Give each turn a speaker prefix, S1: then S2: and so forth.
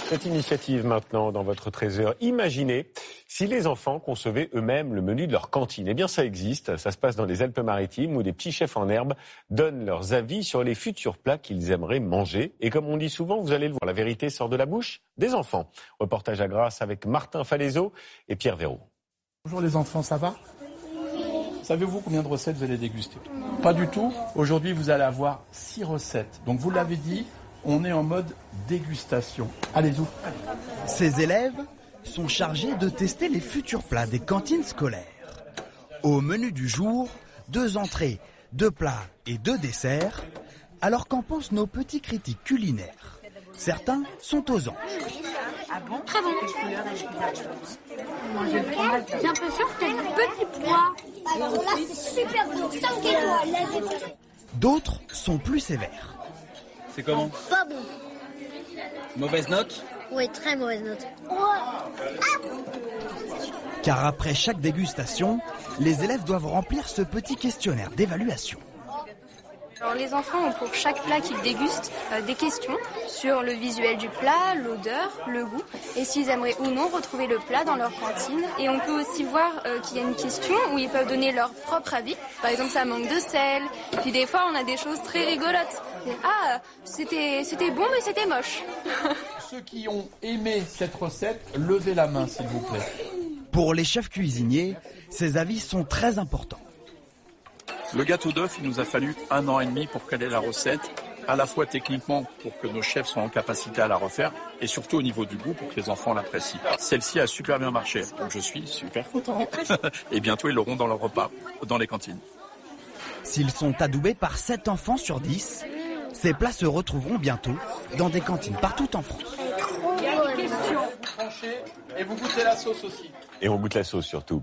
S1: Cette initiative maintenant dans votre trésor. Imaginez si les enfants concevaient eux-mêmes le menu de leur cantine. Eh bien ça existe, ça se passe dans les Alpes-Maritimes où des petits chefs en herbe donnent leurs avis sur les futurs plats qu'ils aimeraient manger. Et comme on dit souvent, vous allez le voir, la vérité sort de la bouche des enfants. Reportage à Grasse avec Martin Falaiseau et Pierre Véraud.
S2: Bonjour les enfants, ça va ? Savez-vous combien de recettes vous allez déguster ? Pas du tout. Aujourd'hui, vous allez avoir 6 recettes. Donc vous l'avez dit, on est en mode dégustation. Allez-y.
S3: Ces élèves sont chargés de tester les futurs plats des cantines scolaires. Au menu du jour, 2 entrées, 2 plats et 2 desserts. Alors qu'en pensent nos petits critiques culinaires ? Certains sont aux anges.
S4: Ah bon ? Très bon. J'ai l'impression que t'as du petit pois. Alors là, c'est super bon. 5 étoiles.
S3: D'autres sont plus sévères.
S5: C'est comment ?
S4: Pas bon.
S5: Mauvaise note ?
S4: Oui, très mauvaise note.
S3: Car après chaque dégustation, les élèves doivent remplir ce petit questionnaire d'évaluation.
S6: Alors les enfants ont pour chaque plat qu'ils dégustent des questions sur le visuel du plat, l'odeur, le goût et s'ils aimeraient ou non retrouver le plat dans leur cantine. Et on peut aussi voir qu'il y a une question où ils peuvent donner leur propre avis. Par exemple, ça manque de sel. Puis des fois, on a des choses très rigolotes. Ah, c'était bon mais c'était moche.
S2: Ceux qui ont aimé cette recette, levez la main s'il vous plaît.
S3: Pour les chefs cuisiniers, ces avis sont très importants.
S7: Le gâteau d'œuf, il nous a fallu 1 an et demi pour caler la recette, à la fois techniquement pour que nos chefs soient en capacité à la refaire, et surtout au niveau du goût pour que les enfants l'apprécient. Celle-ci a super bien marché, donc je suis super content. Et bientôt, ils l'auront dans leur repas, dans les cantines.
S3: S'ils sont adoubés par 7 enfants sur 10, ces plats se retrouveront bientôt dans des cantines partout en France.
S2: Il y a une question. Et vous goûtez la sauce aussi.
S1: Et on goûte la sauce surtout.